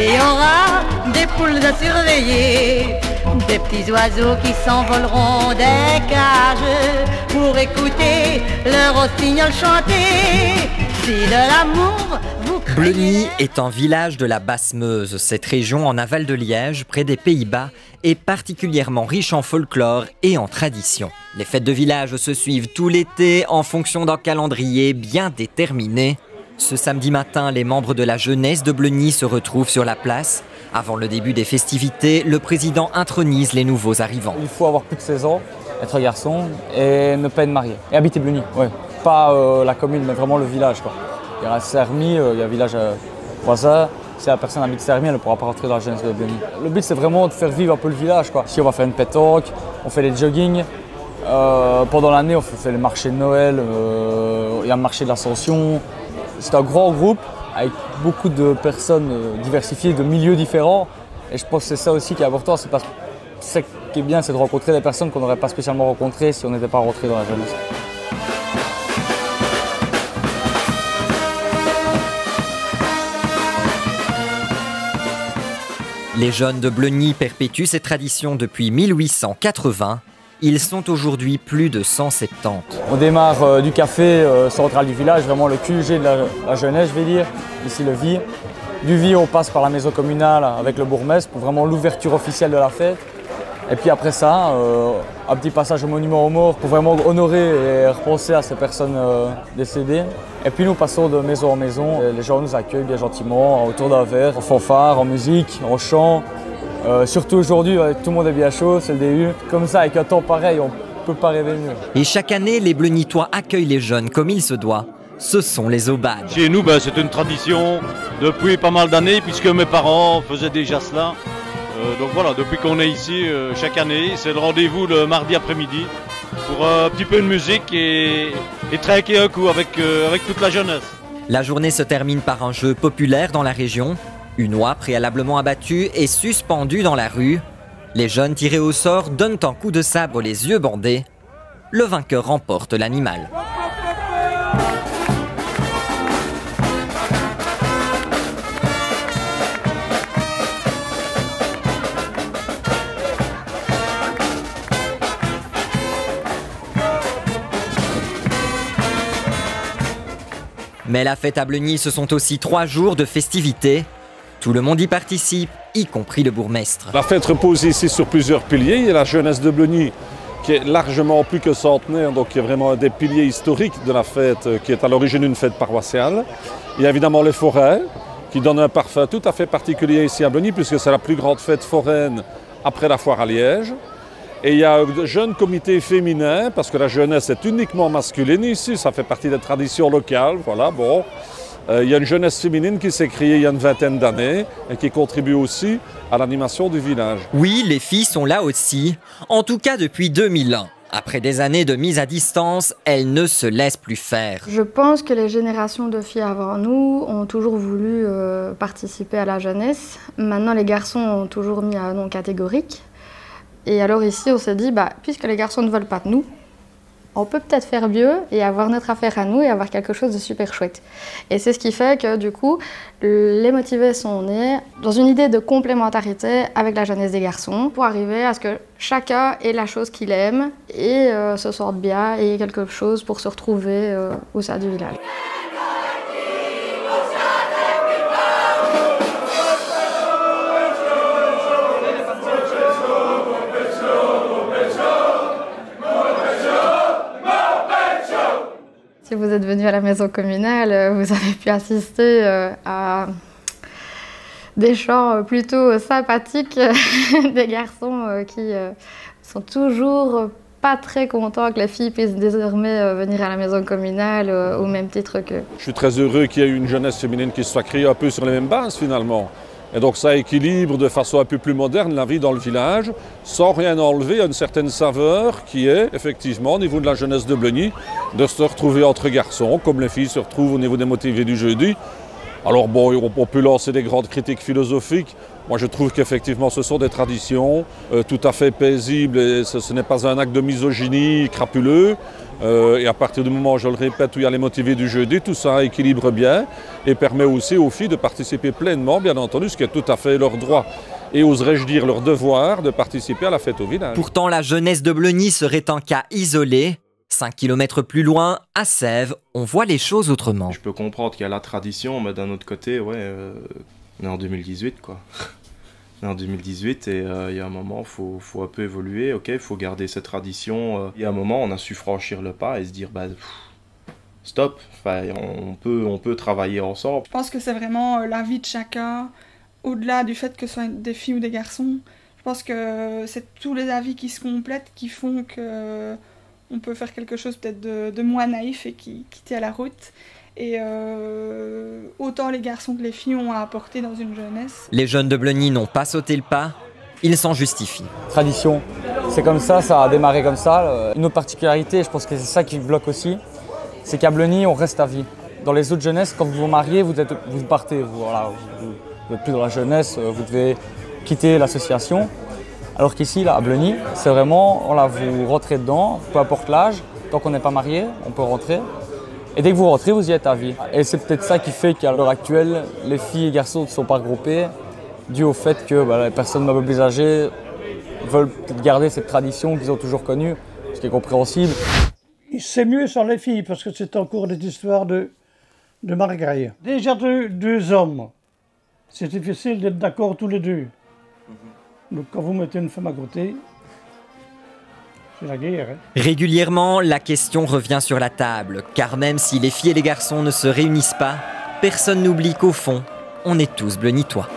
il y aura des poules à surveiller, des petits oiseaux qui s'envoleront des cages pour écouter le rossignol chanter. Si de l'amour vous craignez... Bleuny est un village de la Basse-Meuse. Cette région en aval de Liège, près des Pays-Bas, est particulièrement riche en folklore et en tradition. Les fêtes de village se suivent tout l'été en fonction d'un calendrier bien déterminé. Ce samedi matin, les membres de la jeunesse de Bleuny se retrouvent sur la place. Avant le début des festivités, le président intronise les nouveaux arrivants. Il faut avoir plus de 16 ans, être garçon et ne pas être marié. Et habiter Bleuny, ouais. Pas la commune, mais vraiment le village, quoi. Il y a Sermy, il y a un village voisin. Si la personne habite Sermy, elle ne pourra pas rentrer dans la jeunesse de Bleuny. Le but, c'est vraiment de faire vivre un peu le village, quoi. Si on va faire une pétanque, on fait les joggings. Pendant l'année, on fait les marchés de Noël, il y a un marché de l'Ascension. C'est un grand groupe avec beaucoup de personnes diversifiées, de milieux différents. Et je pense que c'est ça aussi qui est important. C'est parce que ce qui est bien, c'est de rencontrer des personnes qu'on n'aurait pas spécialement rencontrées si on n'était pas rentré dans la jeunesse. Les jeunes de Bleuny perpétuent cette tradition depuis 1880. Ils sont aujourd'hui plus de 170. On démarre du café central du village, vraiment le QG de la jeunesse, je vais dire, ici le VI. Du VI, on passe par la maison communale avec le bourgmestre pour vraiment l'ouverture officielle de la fête. Et puis après ça, un petit passage au monument aux morts pour vraiment honorer et repenser à ces personnes décédées. Et puis nous passons de maison en maison. Les gens nous accueillent bien gentiment, autour d'un verre, en fanfare, en musique, en chant. Surtout aujourd'hui, tout le monde est bien chaud, c'est le début. Comme ça, avec un temps pareil, on ne peut pas rêver mieux. Et chaque année, les Bleunitois accueillent les jeunes comme il se doit. Ce sont les aubades. Chez nous, c'est une tradition depuis pas mal d'années, puisque mes parents faisaient déjà cela. Donc voilà, depuis qu'on est ici, chaque année, c'est le rendez-vous le mardi après-midi pour un petit peu de musique et trinquer un coup avec toute la jeunesse. La journée se termine par un jeu populaire dans la région. Une oie préalablement abattue est suspendue dans la rue. Les jeunes tirés au sort donnent un coup de sabre les yeux bandés. Le vainqueur remporte l'animal. Mais la fête à Bleuny, ce sont aussi 3 jours de festivités. Tout le monde y participe, y compris le bourgmestre. La fête repose ici sur plusieurs piliers. Il y a la jeunesse de Bleuny, qui est largement plus que centenaire, donc qui est vraiment un des piliers historiques de la fête, qui est à l'origine d'une fête paroissiale. Il y a évidemment les forêts, qui donnent un parfum tout à fait particulier ici à Bleuny, puisque c'est la plus grande fête foraine après la foire à Liège. Et il y a un jeune comité féminin, parce que la jeunesse est uniquement masculine ici, ça fait partie des traditions locales, voilà, bon. Il y a une jeunesse féminine qui s'est créée il y a une vingtaine d'années et qui contribue aussi à l'animation du village. Oui, les filles sont là aussi, en tout cas depuis 2001. Après des années de mise à distance, elles ne se laissent plus faire. Je pense que les générations de filles avant nous ont toujours voulu participer à la jeunesse. Maintenant, les garçons ont toujours mis un nom catégorique. Et alors ici, on s'est dit, puisque les garçons ne veulent pas de nous, on peut peut-être faire mieux et avoir notre affaire à nous et avoir quelque chose de super chouette. Et c'est ce qui fait que du coup, les motivés sont nés dans une idée de complémentarité avec la jeunesse des garçons pour arriver à ce que chacun ait la chose qu'il aime et se sente bien et ait quelque chose pour se retrouver au sein du village. Si vous êtes venu à la maison communale, vous avez pu assister à des chants plutôt sympathiques des garçons qui sont toujours pas très contents que les filles puissent désormais venir à la maison communale au même titre qu'eux. Je suis très heureux qu'il y ait une jeunesse féminine qui soit créée un peu sur les mêmes bases finalement. Et donc ça équilibre de façon un peu plus moderne la vie dans le village, sans rien enlever à une certaine saveur qui est, effectivement, au niveau de la jeunesse de Bleuny, de se retrouver entre garçons, comme les filles se retrouvent au niveau des motivés du jeudi. Alors bon, on peut lancer des grandes critiques philosophiques. Moi je trouve qu'effectivement ce sont des traditions tout à fait paisibles et ce n'est pas un acte de misogynie crapuleux. Et à partir du moment, je le répète, où il y a les motivés du jeudi, tout ça équilibre bien et permet aussi aux filles de participer pleinement, bien entendu, ce qui est tout à fait leur droit. Et oserais-je dire leur devoir de participer à la fête au village. Pourtant, la jeunesse de Bleuny serait un cas isolé. 5 km plus loin, à Sèvres, on voit les choses autrement. Je peux comprendre qu'il y a la tradition, mais d'un autre côté, ouais, on est en 2018, quoi. On est en 2018 et il y a un moment, il faut un peu évoluer, ok, il faut garder cette tradition. Il y a un moment, on a su franchir le pas et se dire, bah, stop, enfin, on peut travailler ensemble. Je pense que c'est vraiment la vie de chacun, au-delà du fait que ce soit des filles ou des garçons. Je pense que c'est tous les avis qui se complètent qui font que on peut faire quelque chose peut-être de moins naïf et qui tient la route. Et autant les garçons que les filles ont à apporter dans une jeunesse. Les jeunes de Bleuny n'ont pas sauté le pas, ils s'en justifient. Tradition, c'est comme ça a démarré comme ça. Une autre particularité, je pense que c'est ça qui bloque aussi, c'est qu'à Bleuny, on reste à vie. Dans les autres jeunesses, quand vous vous mariez, vous partez. Vous n'êtes plus dans la jeunesse, vous devez quitter l'association. Alors qu'ici, là, à Bleuny, c'est vraiment, voilà, vous rentrez dedans, peu importe l'âge, tant qu'on n'est pas marié, on peut rentrer. Et dès que vous rentrez, vous y êtes à vie. Et c'est peut-être ça qui fait qu'à l'heure actuelle, les filles et garçons ne sont pas regroupés, dû au fait que les personnes meubles plus âgées veulent garder cette tradition qu'ils ont toujours connue, ce qui est compréhensible. C'est mieux sans les filles, parce que c'est encore des histoires de mariage. Déjà deux hommes, c'est difficile d'être d'accord tous les deux. Donc quand vous mettez une femme à côté, c'est la guerre. Régulièrement, la question revient sur la table, car même si les filles et les garçons ne se réunissent pas, personne n'oublie qu'au fond, on est tous bleunitois.